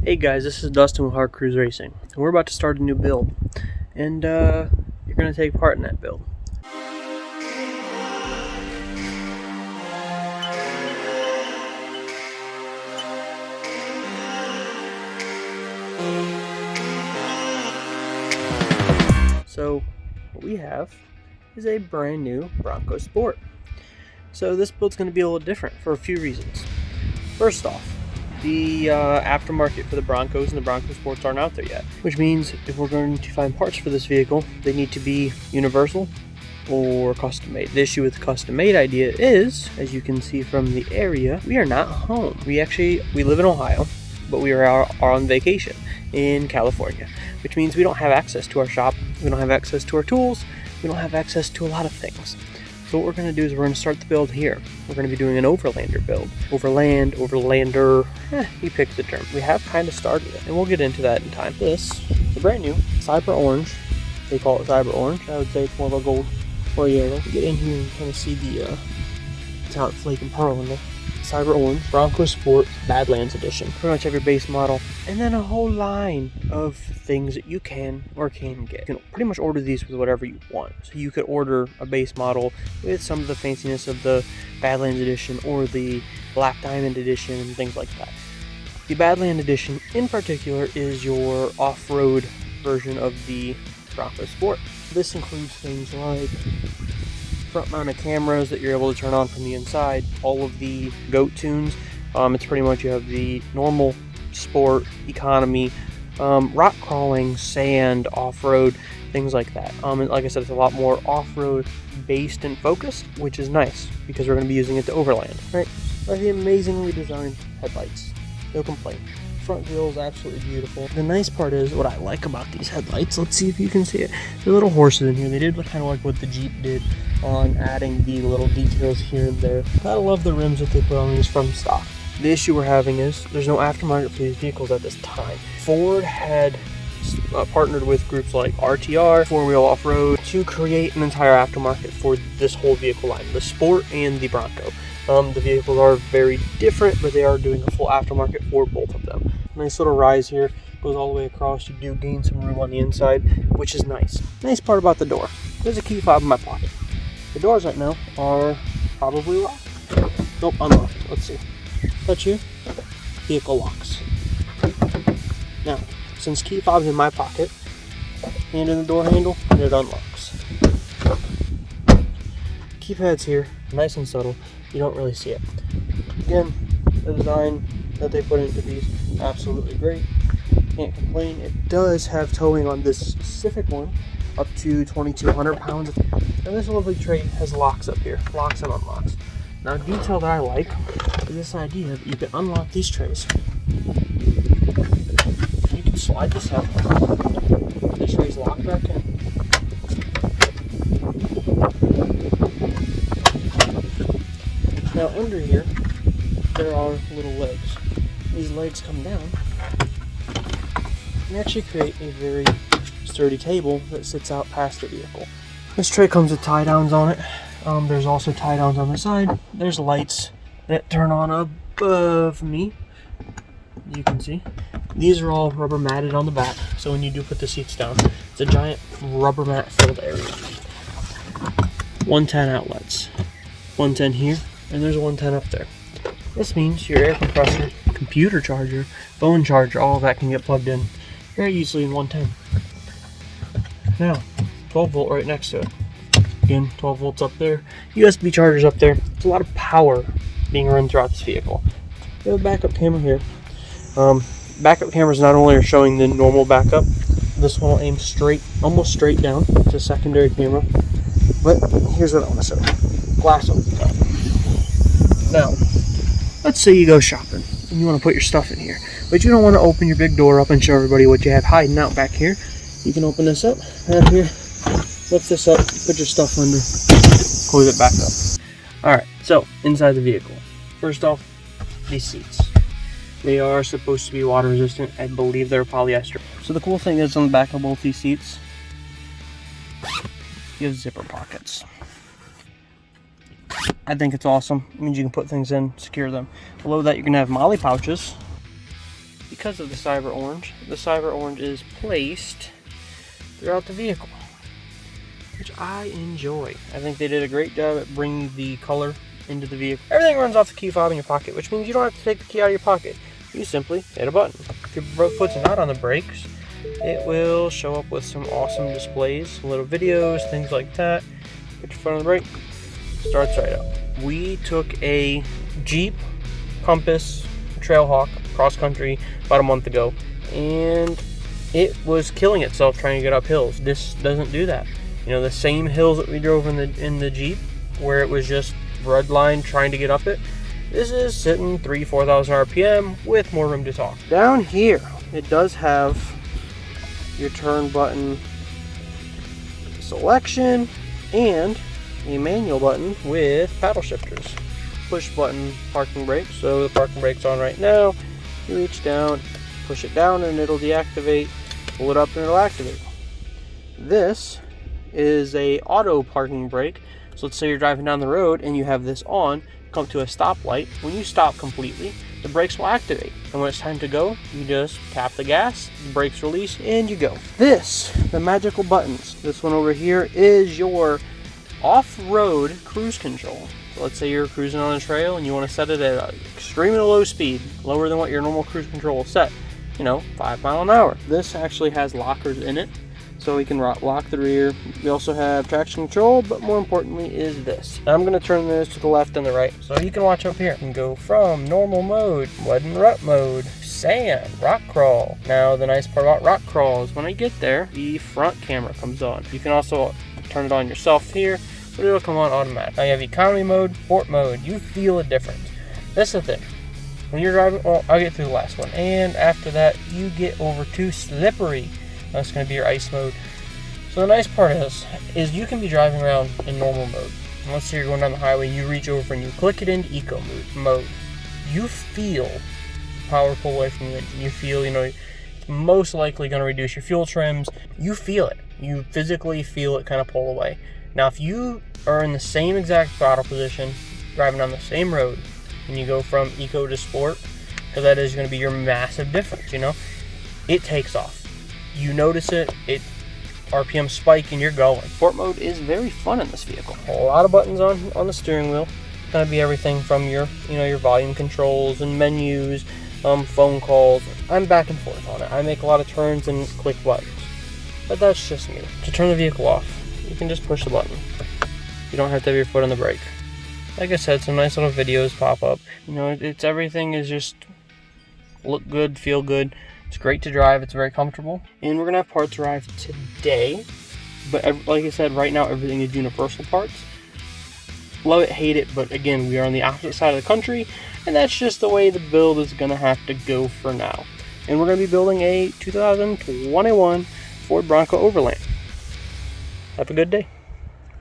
Hey guys, this is Dustin with Hard Cruise Racing, and we're about to start a new build, and you're going to take part in that build. So, what we have is a brand new Bronco Sport. So this build's going to be a little different for a few reasons. First off, the aftermarket for the Broncos and the Bronco Sports aren't out there yet, which means if we're going to find parts for this vehicle, they need to be universal or custom made. The issue with the custom made idea is, as you can see from the area, we are not home. We live in Ohio, but we are on vacation in California, which means we don't have access to our shop, we don't have access to our tools, we don't have access to a lot of things. So what we're going to do is we're going to start the build here. We're going to be doing an overlander build. Overlander, you pick the term. We have kind of started it, and we'll get into that in time. This is a brand new Cyber Orange. They call it Cyber Orange. I would say it's more of a gold or yellow. Get in here and kind of see the metallic flake and pearl in there. Cyber Orange, Bronco Sport, Badlands Edition. Pretty much every base model. And then a whole line of things that you can get. You can pretty much order these with whatever you want. So you could order a base model with some of the fanciness of the Badlands Edition or the Black Diamond Edition and things like that. The Badlands Edition in particular is your off-road version of the Bronco Sport. This includes things like front-mounted cameras that you're able to turn on from the inside, all of the GOAT tunes. It's pretty much, you have the normal, sport, economy, rock crawling, sand, off-road, things like that. And like I said, it's a lot more off-road based and focused, which is nice because we're going to be using it to overland. Right? By the amazingly designed headlights. No complaint. Front grille is absolutely beautiful. The nice part is, what I like about these headlights, let's see if you can see it. The little horses in here, they did kind of like what the Jeep did on adding the little details here and there. I love the rims that they put on these from stock. The issue we're having is there's no aftermarket for these vehicles at this time. Ford had partnered with groups like RTR, 4-Wheel Off-Road, to create an entire aftermarket for this whole vehicle line, the Sport and the Bronco. The vehicles are very different, but they are doing a full aftermarket for both of them. Nice little rise here, goes all the way across. You do gain some room on the inside, which is nice. Nice part about the door, there's a key fob in my pocket. The doors right now are probably locked. Nope, unlocked. Let's see. Touch here, vehicle locks. Now, since key fob's in my pocket, hand in the door handle, and it unlocks. Keypad's here, nice and subtle. You don't really see it. Again, the design that they put into these, absolutely great. Can't complain. It does have towing on this specific one, up to 2,200 pounds. And this lovely tray has locks up here, locks and unlocks. Now, a detail that I like is this idea that you can unlock these trays. You can slide this up. This tray's locked back in. Now under here, there are little legs. These legs come down and actually create a very sturdy table that sits out past the vehicle. This tray comes with tie downs on it. There's also tie downs on the side. There's lights that turn on above me. You can see. These are all rubber matted on the back, so when you do put the seats down, it's a giant rubber mat filled area. 110 outlets. 110 here. And there's a 110 up there. This means your air compressor, computer charger, phone charger, all of that can get plugged in very easily in 110. Now, 12 volt right next to it. Again, 12 volts up there. USB chargers up there. There's a lot of power being run throughout this vehicle. We have a backup camera here. Backup cameras not only are showing the normal backup, this one will aim straight, almost straight down. It's a secondary camera. But here's what I want to show you. Glass over the top. Now, let's say you go shopping and you want to put your stuff in here, but you don't want to open your big door up and show everybody what you have hiding out back here. You can open this up, right here, lift this up, put your stuff under, close it back up. Alright, so inside the vehicle. First off, these seats. They are supposed to be water resistant. I believe they're polyester. So the cool thing is on the back of both these seats, you have zipper pockets. I think it's awesome. It means you can put things in, secure them. Below that, you're going to have molly pouches. because of the cyber orange. The cyber orange is placed throughout the vehicle, which I enjoy. I think they did a great job at bringing the color into the vehicle. Everything runs off the key fob in your pocket, which means you don't have to take the key out of your pocket. You simply hit a button. If your foot's not on the brakes, it will show up with some awesome displays, some little videos, things like that. Put your foot on the brake, starts right up. We took a Jeep Compass Trailhawk cross country about a month ago, and it was killing itself trying to get up hills. This doesn't do that. You know, the same hills that we drove in the Jeep, where it was just red line trying to get up it, this is sitting 3,000-4,000 RPM with more room to talk. Down here, it does have your turn button selection and a manual button with paddle shifters. Push button parking brake, so the parking brake's on right now. You reach down, push it down, and it'll deactivate. Pull it up and it'll activate. This is a auto parking brake. So let's say you're driving down the road and you have this on, come to a stoplight. When you stop completely, the brakes will activate. And when it's time to go, you just tap the gas, the brakes release, and you go. The magical buttons. This one over here is your off-road cruise control. So let's say you're cruising on a trail and you want to set it at an extremely low speed, lower than what your normal cruise control will set. 5 miles an hour. This actually has lockers in it, so we can lock the rear. We also have traction control, but more importantly is this. Now I'm going to turn this to the left and the right, so you can watch up here. You can go from normal mode, mud and rut mode, sand, rock crawl. Now the nice part about rock crawl is when I get there, the front camera comes on. You can also turn it on yourself here, but it'll come on automatic. Now you have economy mode, sport mode. You feel a difference. That's the thing. When you're driving, well, I'll get through the last one. And after that, you get over to slippery. That's going to be your ice mode. So the nice part is you can be driving around in normal mode. And let's say you're going down the highway, you reach over and you click it into eco mode. You feel power pull away from the engine. You feel, it's most likely going to reduce your fuel trims. You feel it. You physically feel it kind of pull away. Now, if you are in the same exact throttle position, driving on the same road, and you go from eco to sport, because that is going to be your massive difference, it takes off. You notice it, RPM spike, and you're going. Sport mode is very fun in this vehicle. A lot of buttons on the steering wheel. It's going to be everything from your volume controls and menus, phone calls. I'm back and forth on it. I make a lot of turns and click buttons, but that's just me. To turn the vehicle off, you can just push the button. You don't have to have your foot on the brake. Like I said, some nice little videos pop up. It's everything is just look good, feel good. It's great to drive. It's very comfortable. And we're going to have parts arrive today. But like I said, right now everything is universal parts. Love it, hate it. But again, we are on the opposite side of the country. And that's just the way the build is going to have to go for now. And we're going to be building a 2021 Ford Bronco Overland. Have a good day.